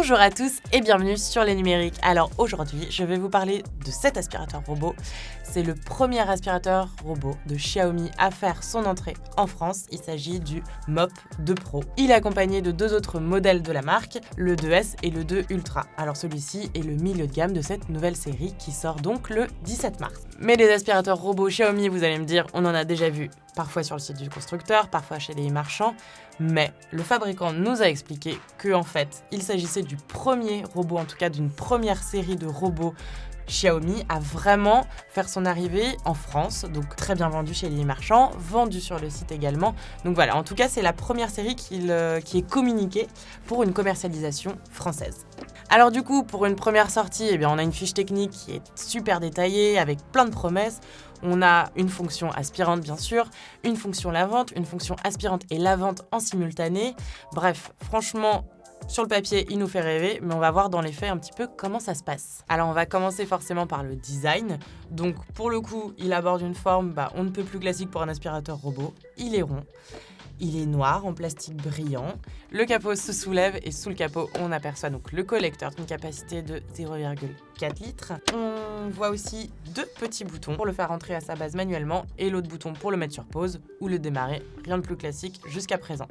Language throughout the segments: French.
Bonjour à tous et bienvenue sur Les Numériques. Alors aujourd'hui, je vais vous parler de cet aspirateur robot. C'est le premier aspirateur robot de Xiaomi à faire son entrée en France. Il s'agit du Mop 2 Pro. Il est accompagné de deux autres modèles de la marque, le 2S et le 2 Ultra. Alors celui-ci est le milieu de gamme de cette nouvelle série qui sort donc le 17 mars. Mais les aspirateurs robots Xiaomi, vous allez me dire, on en a déjà vu parfois sur le site du constructeur, parfois chez les marchands, mais le fabricant nous a expliqué qu'en fait, il s'agissait du premier robot, en tout cas d'une première série de robots Xiaomi à vraiment faire son arrivée en France, donc très bien vendu chez les marchands, vendu sur le site également. Donc voilà, en tout cas, c'est la première série qui est communiquée pour une commercialisation française. Alors du coup, pour une première sortie, on a une fiche technique qui est super détaillée, avec plein de promesses. On a une fonction aspirante, bien sûr, une fonction lavante, une fonction aspirante et lavante en simultané. Bref, franchement, sur le papier, il nous fait rêver, mais on va voir dans les faits un petit peu comment ça se passe. Alors, on va commencer forcément par le design. Donc, pour le coup, il aborde une forme on ne peut plus classique pour un aspirateur robot. Il est rond. Il est noir, en plastique brillant. Le capot se soulève et sous le capot, on aperçoit donc le collecteur d'une capacité de 0,4 litres. On voit aussi deux petits boutons pour le faire rentrer à sa base manuellement et l'autre bouton pour le mettre sur pause ou le démarrer. Rien de plus classique jusqu'à présent.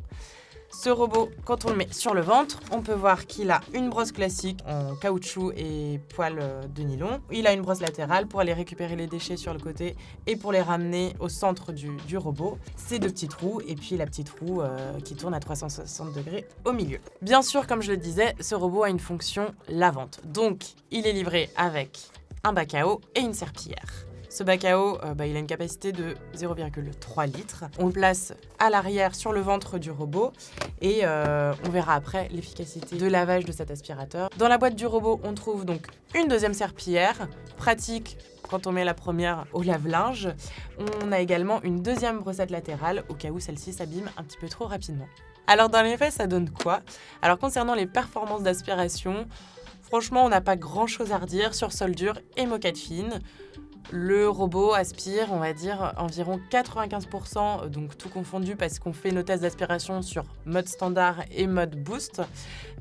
Ce robot, quand on le met sur le ventre, on peut voir qu'il a une brosse classique en caoutchouc et poils de nylon. Il a une brosse latérale pour aller récupérer les déchets sur le côté et pour les ramener au centre du robot. Ces deux petits trous et puis la petite roue qui tourne à 360 degrés au milieu. Bien sûr, comme je le disais, ce robot a une fonction lavante. Donc, il est livré avec un bac à eau et une serpillière. Ce bac à eau, il a une capacité de 0,3 litres. On le place à l'arrière sur le ventre du robot et on verra après l'efficacité de lavage de cet aspirateur. Dans la boîte du robot, on trouve donc une deuxième serpillière, pratique quand on met la première au lave-linge. On a également une deuxième brossette latérale au cas où celle-ci s'abîme un petit peu trop rapidement. Alors dans les faits, ça donne quoi ? Alors concernant les performances d'aspiration, franchement, on n'a pas grand-chose à redire sur sol dur et moquette fine. Le robot aspire, on va dire, environ 95%, donc tout confondu parce qu'on fait nos tests d'aspiration sur mode standard et mode boost.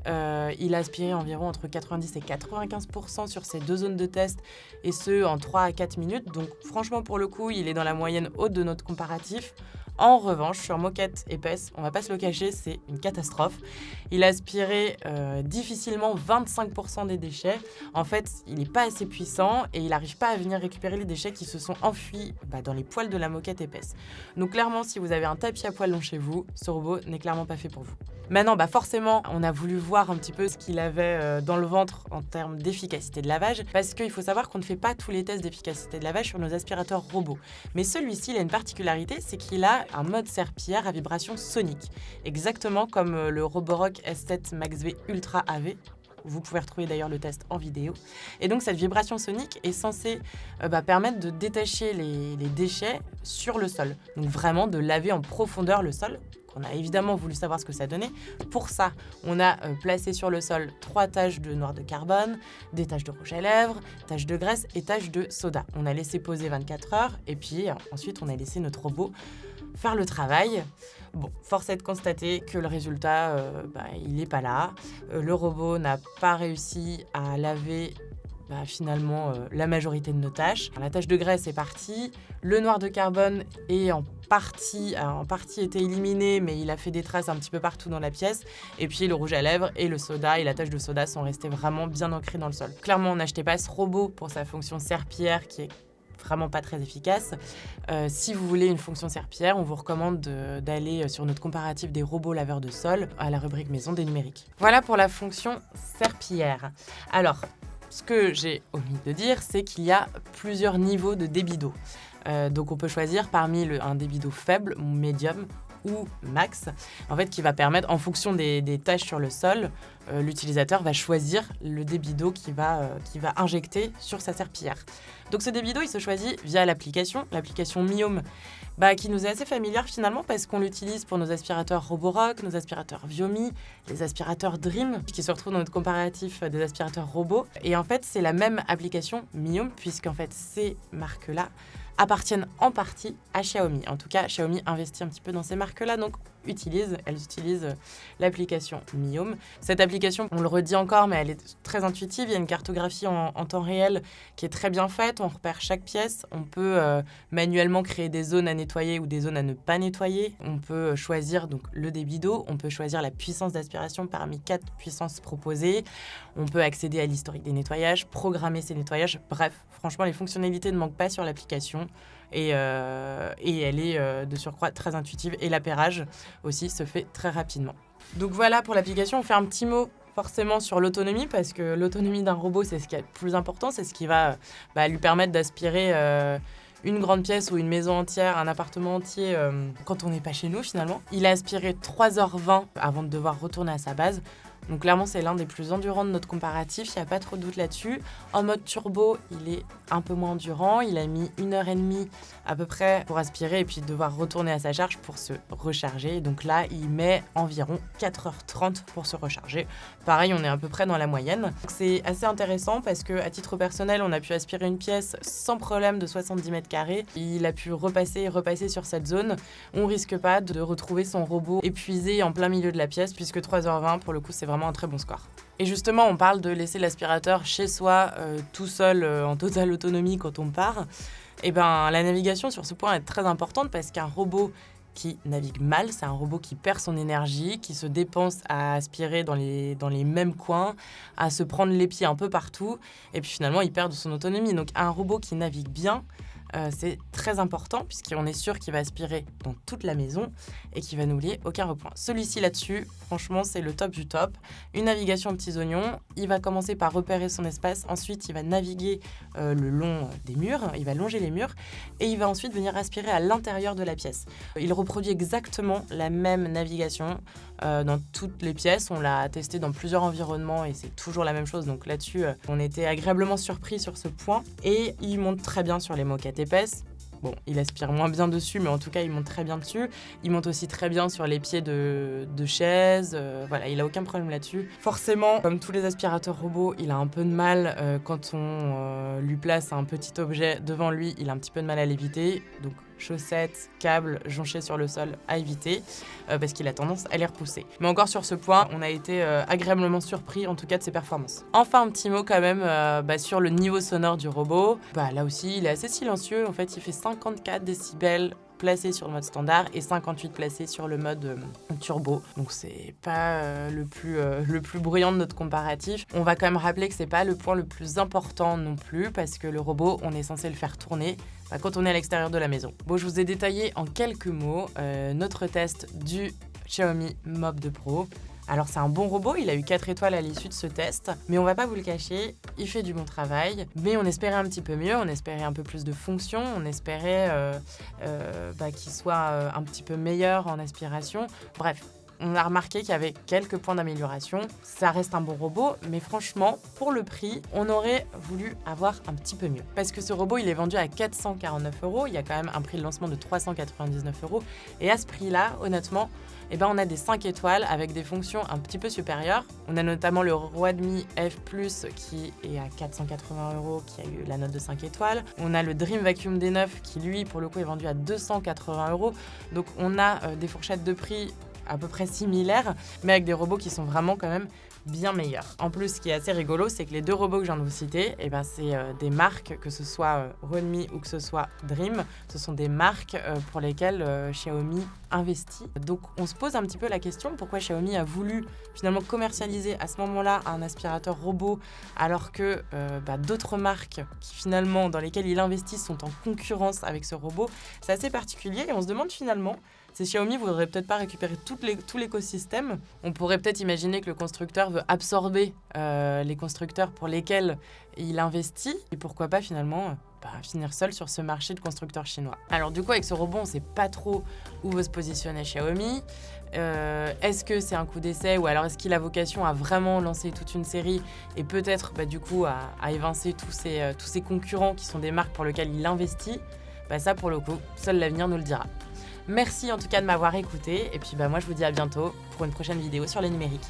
Il a aspiré environ entre 90 et 95% sur ces deux zones de test, et ce en 3 à 4 minutes. Donc franchement, pour le coup, il est dans la moyenne haute de notre comparatif. En revanche, sur moquette épaisse, on va pas se le cacher, c'est une catastrophe. Il a aspiré difficilement 25% des déchets. En fait, il n'est pas assez puissant et il n'arrive pas à venir récupérer les déchets qui se sont enfuis dans les poils de la moquette épaisse. Donc clairement, si vous avez un tapis à poils long chez vous, ce robot n'est clairement pas fait pour vous. Maintenant, forcément, on a voulu voir un petit peu ce qu'il avait dans le ventre en termes d'efficacité de lavage, parce qu'il faut savoir qu'on ne fait pas tous les tests d'efficacité de lavage sur nos aspirateurs robots. Mais celui-ci, il a une particularité, c'est qu'il a un mode serpillière à vibration sonique, exactement comme le Roborock S7 Max V Ultra AV. Vous pouvez retrouver d'ailleurs le test en vidéo. Et donc cette vibration sonique est censée permettre de détacher les déchets sur le sol. Donc vraiment de laver en profondeur le sol. On a évidemment voulu savoir ce que ça donnait. Pour ça, on a placé sur le sol 3 taches de noir de carbone, des taches de rouge à lèvres, taches de graisse et taches de soda. On a laissé poser 24 heures et puis ensuite on a laissé notre robot faire le travail. Bon, force est de constater que le résultat, il n'est pas là. Le robot n'a pas réussi à laver finalement la majorité de nos tâches. La tache de graisse est partie, le noir de carbone est en partie été éliminé, mais il a fait des traces un petit peu partout dans la pièce. Et puis le rouge à lèvres et le soda et la tache de soda sont restés vraiment bien ancrés dans le sol. Clairement, on n'achetait pas ce robot pour sa fonction serpillière qui est vraiment pas très efficace. Si vous voulez une fonction serpillière, on vous recommande d'aller sur notre comparatif des robots laveurs de sol à la rubrique maison des numériques. Voilà pour la fonction serpillière. Alors, ce que j'ai omis de dire, c'est qu'il y a plusieurs niveaux de débit d'eau. Donc on peut choisir parmi un débit d'eau faible, médium ou max, en fait, qui va permettre, en fonction des tâches sur le sol, l'utilisateur va choisir le débit d'eau qu'il va injecter sur sa serpillière. Donc ce débit d'eau, il se choisit via l'application Miome, qui nous est assez familière finalement parce qu'on l'utilise pour nos aspirateurs Roborock, nos aspirateurs Viomi, les aspirateurs Dream, qui se retrouvent dans notre comparatif des aspirateurs robots. Et en fait, c'est la même application Miome, puisqu'en fait, ces marques-là appartiennent en partie à Xiaomi. En tout cas, Xiaomi investit un petit peu dans ces marques-là, donc utilisent. Elles utilisent l'application Mi-Home. Cette application, on le redit encore, mais elle est très intuitive. Il y a une cartographie en temps réel qui est très bien faite. On repère chaque pièce. On peut manuellement créer des zones à nettoyer ou des zones à ne pas nettoyer. On peut choisir donc le débit d'eau. On peut choisir la puissance d'aspiration parmi 4 puissances proposées. On peut accéder à l'historique des nettoyages, programmer ces nettoyages. Bref, franchement, les fonctionnalités ne manquent pas sur l'application. Et elle est de surcroît très intuitive. Et l'appairage aussi se fait très rapidement. Donc voilà pour l'application. On fait un petit mot forcément sur l'autonomie, parce que l'autonomie d'un robot, c'est ce qui est le plus important. C'est ce qui va lui permettre d'aspirer une grande pièce ou une maison entière, un appartement entier, quand on n'est pas chez nous finalement. Il a aspiré 3h20 avant de devoir retourner à sa base. Donc clairement, c'est l'un des plus endurants de notre comparatif, il n'y a pas trop de doute là-dessus. En mode turbo, il est un peu moins endurant. Il a mis 1h30 à peu près pour aspirer et puis devoir retourner à sa charge pour se recharger. Donc là, il met environ 4h30 pour se recharger. Pareil, on est à peu près dans la moyenne. Donc c'est assez intéressant parce qu'à titre personnel, on a pu aspirer une pièce sans problème de 70 mètres carrés. Il a pu repasser sur cette zone. On risque pas de retrouver son robot épuisé en plein milieu de la pièce, puisque 3h20, pour le coup, c'est vraiment un très bon score. Et justement, on parle de laisser l'aspirateur chez soi, tout seul, en totale autonomie quand on part. Et ben, la navigation sur ce point est très importante, parce qu'un robot qui navigue mal, c'est un robot qui perd son énergie, qui se dépense à aspirer dans les mêmes coins, à se prendre les pieds un peu partout, et puis finalement, il perd de son autonomie. Donc un robot qui navigue bien, c'est très important, puisqu'on est sûr qu'il va aspirer dans toute la maison et qu'il va n'oublier aucun recoin. Celui-ci là-dessus, franchement, c'est le top du top. Une navigation aux petits oignons. Il va commencer par repérer son espace. Ensuite, il va naviguer le long des murs. Il va longer les murs. Et il va ensuite venir aspirer à l'intérieur de la pièce. Il reproduit exactement la même navigation dans toutes les pièces. On l'a testé dans plusieurs environnements et c'est toujours la même chose. Donc là-dessus, on était agréablement surpris sur ce point. Et il monte très bien sur les moquettes épaisse. Bon, il aspire moins bien dessus, mais en tout cas, il monte très bien dessus. Il monte aussi très bien sur les pieds de chaises. Voilà, il n'a aucun problème là-dessus. Forcément, comme tous les aspirateurs robots, il a un peu de mal quand on lui place un petit objet devant lui. Il a un petit peu de mal à l'éviter. Donc, chaussettes, câbles jonchés sur le sol à éviter, parce qu'il a tendance à les repousser. Mais encore sur ce point, on a été agréablement surpris, en tout cas de ses performances. Enfin, un petit mot quand même sur le niveau sonore du robot. Là aussi, il est assez silencieux. En fait, il fait 54 décibels placé sur le mode standard et 58 placés sur le mode turbo. Donc c'est pas le plus bruyant de notre comparatif. On va quand même rappeler que c'est pas le point le plus important non plus, parce que le robot, on est censé le faire tourner quand on est à l'extérieur de la maison. Bon, je vous ai détaillé en quelques mots notre test du Xiaomi Mob 2 Pro. Alors c'est un bon robot, il a eu 4 étoiles à l'issue de ce test, mais on va pas vous le cacher, il fait du bon travail, mais on espérait un petit peu mieux, on espérait un peu plus de fonctions, on espérait qu'il soit un petit peu meilleur en aspiration. Bref, on a remarqué qu'il y avait quelques points d'amélioration. Ça reste un bon robot, mais franchement, pour le prix, on aurait voulu avoir un petit peu mieux. Parce que ce robot, il est vendu à 449 €, il y a quand même un prix de lancement de 399 €, et à ce prix-là, honnêtement, on a des 5 étoiles avec des fonctions un petit peu supérieures. On a notamment le Redmi F Plus qui est à 480 €, qui a eu la note de 5 étoiles. On a le Dream Vacuum D9 qui, lui, pour le coup, est vendu à 280 €. Donc on a des fourchettes de prix à peu près similaires, mais avec des robots qui sont vraiment quand même bien meilleurs. En plus, ce qui est assez rigolo, c'est que les deux robots que je viens de vous citer, c'est des marques, que ce soit Redmi ou que ce soit Dream, ce sont des marques pour lesquelles Xiaomi investit. Donc on se pose un petit peu la question, pourquoi Xiaomi a voulu finalement commercialiser à ce moment-là un aspirateur robot, alors que d'autres marques qui finalement dans lesquelles il investit sont en concurrence avec ce robot. C'est assez particulier et on se demande finalement si Xiaomi voudrait peut-être pas récupérer tout l'écosystème. On pourrait peut-être imaginer que le constructeur veut absorber les constructeurs pour lesquels il investit, et pourquoi pas finalement finir seul sur ce marché de constructeurs chinois. Alors du coup, avec ce robot, on ne sait pas trop où veut se positionner Xiaomi. Est-ce que c'est un coup d'essai, ou alors est-ce qu'il a vocation à vraiment lancer toute une série et peut-être du coup à évincer tous ces concurrents qui sont des marques pour lesquelles il investit? Ça, pour le coup, seul l'avenir nous le dira. Merci en tout cas de m'avoir écouté, et puis moi je vous dis à bientôt pour une prochaine vidéo sur le numérique.